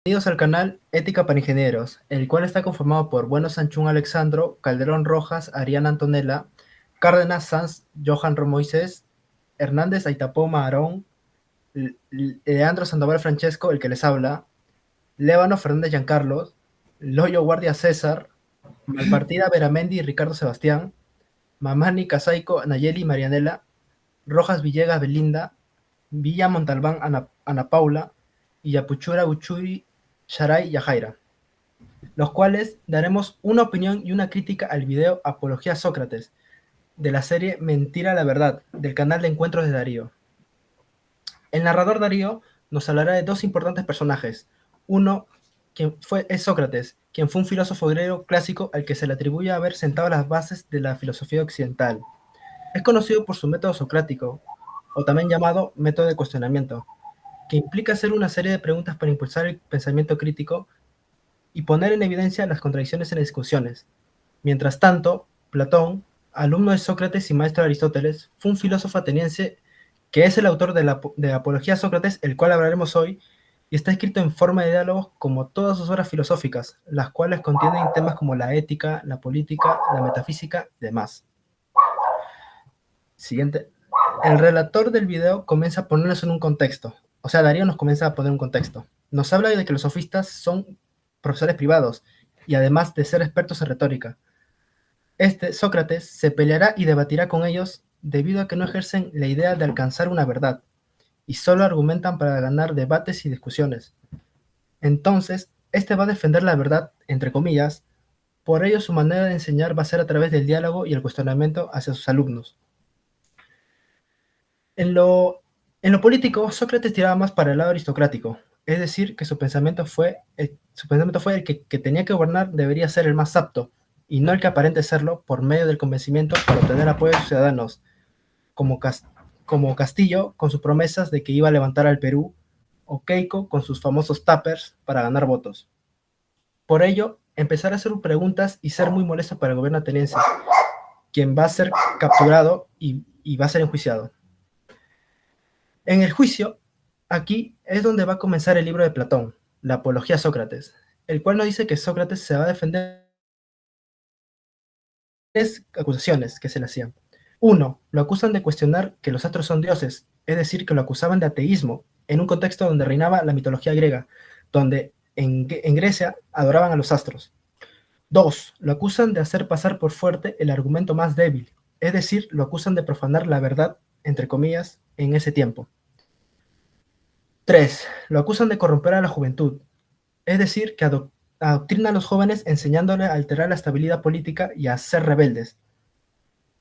Bienvenidos al canal Ética para Ingenieros, el cual está conformado por Bueno Sanchún Alexandro, Calderón Rojas, Ariana Antonella, Cárdenas Sanz, Johan Moisés, Hernández Aitapoma Aarón, Leandro Sandoval Francesco, el que les habla, Lévano Fernández Giancarlos, Loyo Guardia César, Malpartida Veramendi y Ricardo Sebastián, Mamani Casaico Nayeli Marianela, Rojas Villegas Belinda, Villa Montalbán Ana Paula y Yapuchura Uchuri Sharay Yajaira, los cuales daremos una opinión y una crítica al video Apología a Sócrates, de la serie Mentira a la Verdad, del canal de Encuentros de Darío. El narrador Darío nos hablará de dos importantes personajes. Uno, es Sócrates, quien fue un filósofo griego clásico al que se le atribuye haber sentado las bases de la filosofía occidental. Es conocido por su método socrático, o también llamado método de cuestionamiento, que implica hacer una serie de preguntas para impulsar el pensamiento crítico y poner en evidencia las contradicciones en las discusiones. Mientras tanto, Platón, alumno de Sócrates y maestro de Aristóteles, fue un filósofo ateniense que es el autor de Apología a Sócrates, el cual hablaremos hoy, y está escrito en forma de diálogos como todas sus obras filosóficas, las cuales contienen temas como la ética, la política, la metafísica y demás. Siguiente. El relator del video comienza a ponernos en un contexto, o sea, Darío nos comienza a poner un contexto. Nos habla de que los sofistas son profesores privados y además de ser expertos en retórica. Sócrates, se peleará y debatirá con ellos debido a que no ejercen la idea de alcanzar una verdad y solo argumentan para ganar debates y discusiones. Entonces, va a defender la verdad, entre comillas, por ello su manera de enseñar va a ser a través del diálogo y el cuestionamiento hacia sus alumnos. En lo político, Sócrates tiraba más para el lado aristocrático, es decir, que su pensamiento fue el que tenía que gobernar debería ser el más apto, y no el que aparente serlo por medio del convencimiento para obtener apoyo de sus ciudadanos, como Castillo con sus promesas de que iba a levantar al Perú, o Keiko con sus famosos tuppers para ganar votos. Por ello, empezar a hacer preguntas y ser muy molesto para el gobierno ateniense, quien va a ser capturado y va a ser enjuiciado. En el juicio, aquí es donde va a comenzar el libro de Platón, la Apología a Sócrates, el cual nos dice que Sócrates se va a defender de tres acusaciones que se le hacían. Uno, lo acusan de cuestionar que los astros son dioses, es decir, que lo acusaban de ateísmo, en un contexto donde reinaba la mitología griega, donde en Grecia adoraban a los astros. Dos, lo acusan de hacer pasar por fuerte el argumento más débil, es decir, lo acusan de profanar la verdad, entre comillas, en ese tiempo. 3. Lo acusan de corromper a la juventud, es decir, que adoctrina a los jóvenes enseñándole a alterar la estabilidad política y a ser rebeldes.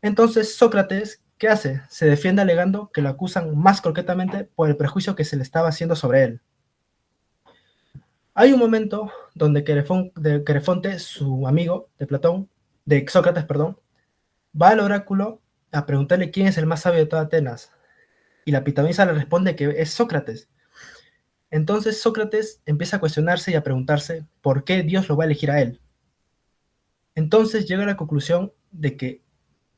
Entonces Sócrates, ¿qué hace? Se defiende alegando que lo acusan más coquetamente por el prejuicio que se le estaba haciendo sobre él. Hay un momento donde Querefonte, su amigo de Sócrates, va al oráculo a preguntarle quién es el más sabio de toda Atenas, y la pitonisa le responde que es Sócrates. Entonces Sócrates empieza a cuestionarse y a preguntarse por qué Dios lo va a elegir a él. Entonces llega a la conclusión de que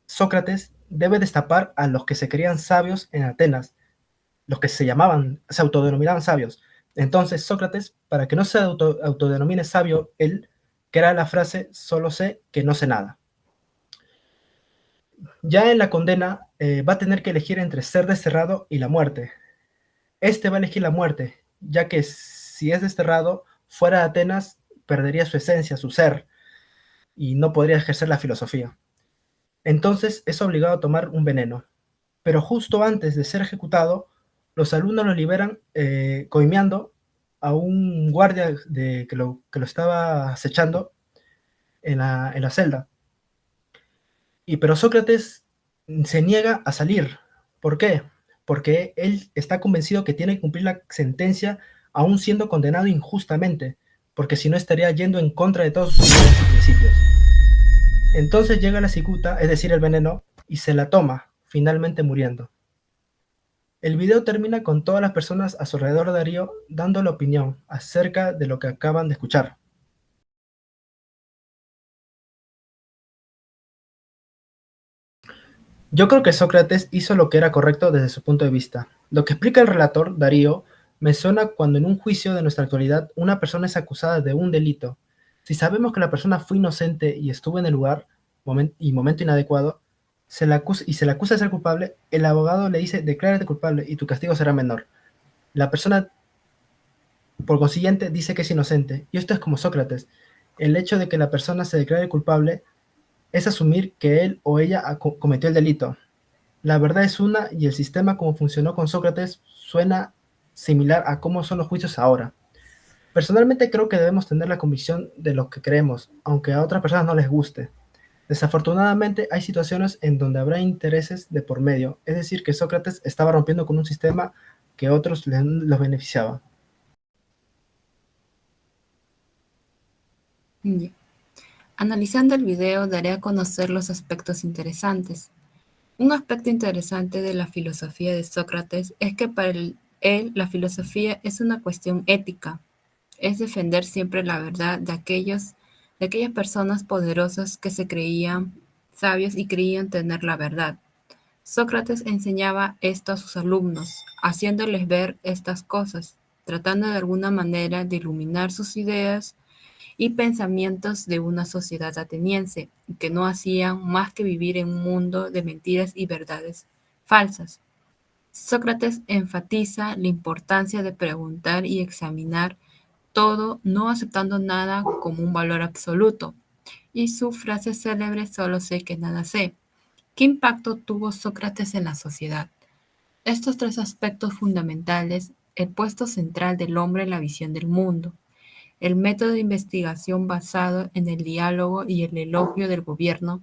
Sócrates debe destapar a los que se creían sabios en Atenas, los que se autodenominaban sabios. Entonces Sócrates, para que no se autodenomine sabio, él crea la frase, solo sé que no sé nada. Ya en la condena va a tener que elegir entre ser desterrado y la muerte. Va a elegir la muerte, ya que si es desterrado, fuera de Atenas perdería su esencia, su ser, y no podría ejercer la filosofía. Entonces es obligado a tomar un veneno. Pero justo antes de ser ejecutado, los alumnos lo liberan coimeando a un guardia que lo estaba acechando en la celda. Pero Sócrates se niega a salir. ¿Por qué? Porque él está convencido que tiene que cumplir la sentencia aún siendo condenado injustamente, porque si no estaría yendo en contra de todos sus ideas y principios. Entonces llega la cicuta, es decir, el veneno, y se la toma, finalmente muriendo. El video termina con todas las personas a su alrededor de Darío dando la opinión acerca de lo que acaban de escuchar. Yo creo que Sócrates hizo lo que era correcto desde su punto de vista. Lo que explica el relator, Darío, Me suena cuando en un juicio de nuestra actualidad una persona es acusada de un delito. Si sabemos que la persona fue inocente y estuvo en el lugar y momento inadecuado, se le acusa de ser culpable, el abogado le dice declárate culpable y tu castigo será menor. La persona, por consiguiente, dice que es inocente. Y esto es como Sócrates. El hecho de que la persona se declare culpable es asumir que él o ella cometió el delito. La verdad es una y el sistema como funcionó con Sócrates suena similar a cómo son los juicios ahora. Personalmente creo que debemos tener la convicción de lo que creemos, aunque a otras personas no les guste. Desafortunadamente hay situaciones en donde habrá intereses de por medio, es decir, que Sócrates estaba rompiendo con un sistema que otros los beneficiaba. Ya. Analizando el video daré a conocer los aspectos interesantes. Un aspecto interesante de la filosofía de Sócrates es que para él la filosofía es una cuestión ética, es defender siempre la verdad de aquellas personas poderosas que se creían sabios y creían tener la verdad. Sócrates enseñaba esto a sus alumnos, haciéndoles ver estas cosas, tratando de alguna manera de iluminar sus ideas y pensamientos de una sociedad ateniense, que no hacían más que vivir en un mundo de mentiras y verdades falsas. Sócrates enfatiza la importancia de preguntar y examinar todo, no aceptando nada como un valor absoluto. Y su frase célebre, solo sé que nada sé. ¿Qué impacto tuvo Sócrates en la sociedad? Estos tres aspectos fundamentales, el puesto central del hombre en la visión del mundo, el método de investigación basado en el diálogo y el elogio del gobierno,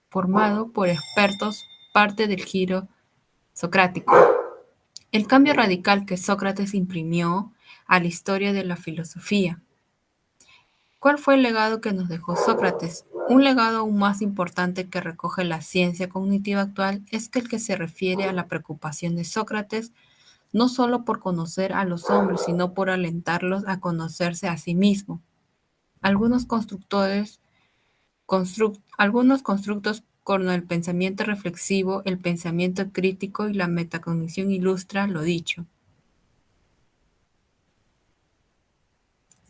formado por expertos, parte del giro socrático. El cambio radical que Sócrates imprimió a la historia de la filosofía. ¿Cuál fue el legado que nos dejó Sócrates? Un legado aún más importante que recoge la ciencia cognitiva actual es que el que se refiere a la preocupación de Sócrates no solo por conocer a los hombres, sino por alentarlos a conocerse a sí mismos. Algunos algunos constructos como el pensamiento reflexivo, el pensamiento crítico y la metacognición ilustra lo dicho.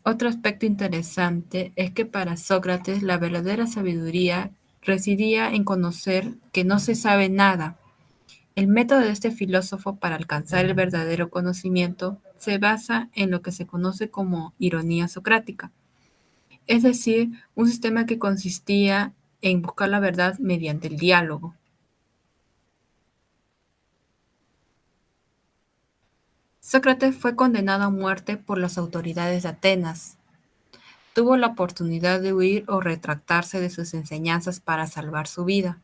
Otro aspecto interesante es que para Sócrates la verdadera sabiduría residía en conocer que no se sabe nada. El método de este filósofo para alcanzar el verdadero conocimiento se basa en lo que se conoce como ironía socrática, es decir, un sistema que consistía en buscar la verdad mediante el diálogo. Sócrates fue condenado a muerte por las autoridades de Atenas. Tuvo la oportunidad de huir o retractarse de sus enseñanzas para salvar su vida.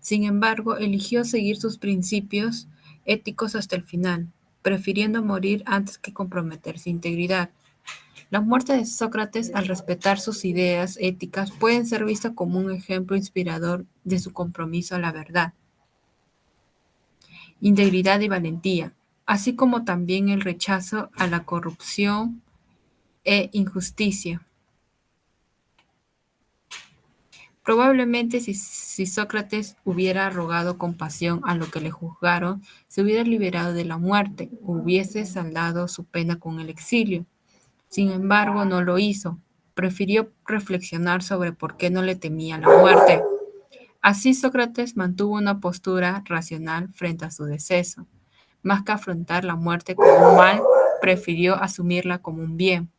Sin embargo, eligió seguir sus principios éticos hasta el final, prefiriendo morir antes que comprometer su integridad. La muerte de Sócrates, al respetar sus ideas éticas, puede ser vista como un ejemplo inspirador de su compromiso a la verdad, integridad y valentía, así como también el rechazo a la corrupción e injusticia. Probablemente si Sócrates hubiera rogado compasión a lo que le juzgaron, se hubiera liberado de la muerte, hubiese saldado su pena con el exilio. Sin embargo, no lo hizo. Prefirió reflexionar sobre por qué no le temía la muerte. Así Sócrates mantuvo una postura racional frente a su deceso. Más que afrontar la muerte como un mal, prefirió asumirla como un bien.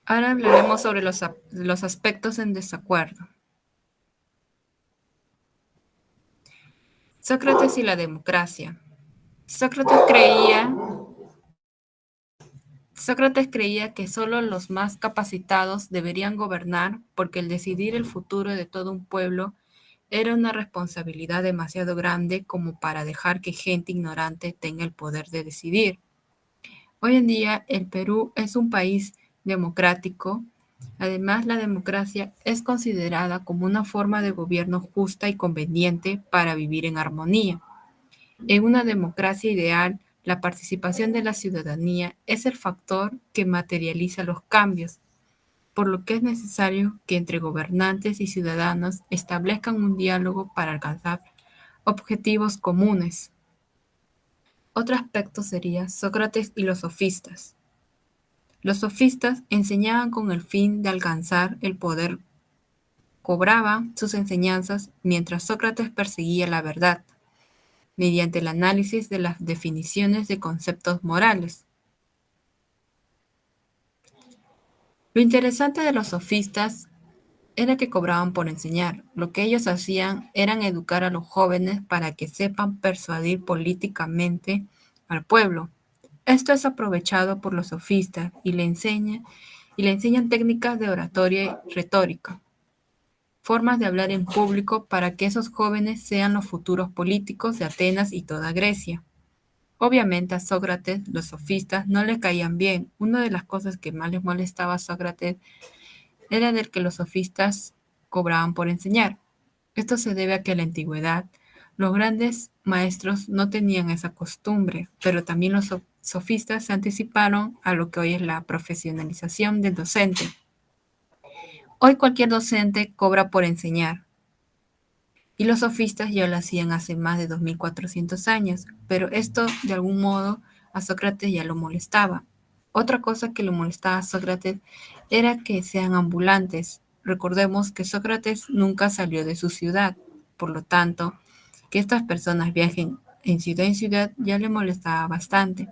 Ahora hablaremos sobre los aspectos en desacuerdo. Sócrates y la democracia. Sócrates creía, Sócrates creía que solo los más capacitados deberían gobernar porque el decidir el futuro de todo un pueblo era una responsabilidad demasiado grande como para dejar que gente ignorante tenga el poder de decidir. Hoy en día el Perú es un país democrático. Además, la democracia es considerada como una forma de gobierno justa y conveniente para vivir en armonía. En una democracia ideal, la participación de la ciudadanía es el factor que materializa los cambios. por lo que es necesario que entre gobernantes y ciudadanos establezcan un diálogo para alcanzar objetivos comunes. Otro aspecto sería Sócrates y los sofistas. Los sofistas enseñaban con el fin de alcanzar el poder, cobraban sus enseñanzas mientras Sócrates perseguía la verdad, mediante el análisis de las definiciones de conceptos morales. Lo interesante de los sofistas era que cobraban por enseñar. Lo que ellos hacían era educar a los jóvenes para que sepan persuadir políticamente al pueblo. Esto es aprovechado por los sofistas y le enseñan técnicas de oratoria y retórica, formas de hablar en público para que esos jóvenes sean los futuros políticos de Atenas y toda Grecia. Obviamente a Sócrates los sofistas no le caían bien. Una de las cosas que más les molestaba a Sócrates era del que los sofistas cobraban por enseñar. Esto se debe a que en la antigüedad los grandes maestros no tenían esa costumbre, pero también los sofistas se anticiparon a lo que hoy es la profesionalización del docente. Hoy cualquier docente cobra por enseñar, y los sofistas ya lo hacían hace más de 2400 años, pero esto de algún modo a Sócrates ya lo molestaba. Otra cosa que lo molestaba a Sócrates era que sean ambulantes. Recordemos que Sócrates nunca salió de su ciudad, por lo tanto, que estas personas viajen en ciudad ya le molestaba bastante.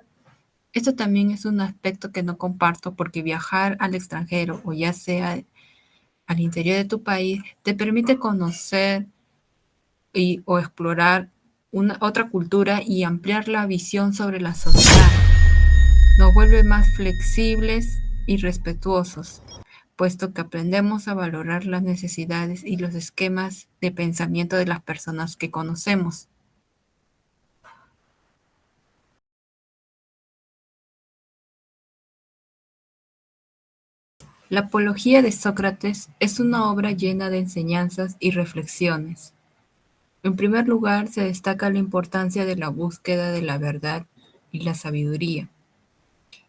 Esto también es un aspecto que no comparto porque viajar al extranjero o ya sea al interior de tu país te permite conocer o explorar otra cultura y ampliar la visión sobre la sociedad. Nos vuelve más flexibles y respetuosos, puesto que aprendemos a valorar las necesidades y los esquemas de pensamiento de las personas que conocemos. La Apología de Sócrates es una obra llena de enseñanzas y reflexiones. En primer lugar, se destaca la importancia de la búsqueda de la verdad y la sabiduría,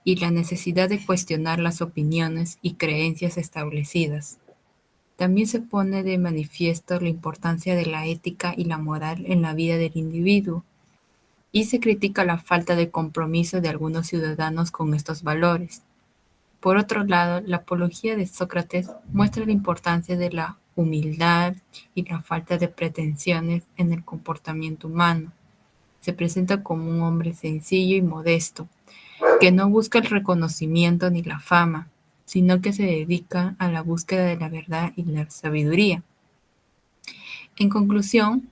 y la necesidad de cuestionar las opiniones y creencias establecidas. También se pone de manifiesto la importancia de la ética y la moral en la vida del individuo, y se critica la falta de compromiso de algunos ciudadanos con estos valores. Por otro lado, la Apología de Sócrates muestra la importancia de la humildad y la falta de pretensiones en el comportamiento humano. Se presenta como un hombre sencillo y modesto, que no busca el reconocimiento ni la fama, sino que se dedica a la búsqueda de la verdad y la sabiduría. En conclusión,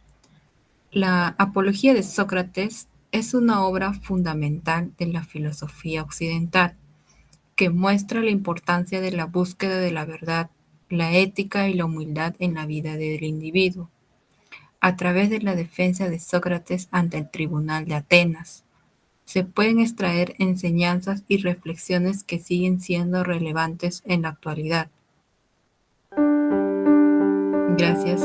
la Apología de Sócrates es una obra fundamental de la filosofía occidental, que muestra la importancia de la búsqueda de la verdad, la ética y la humildad en la vida del individuo, a través de la defensa de Sócrates ante el Tribunal de Atenas. Se pueden extraer enseñanzas y reflexiones que siguen siendo relevantes en la actualidad. Gracias.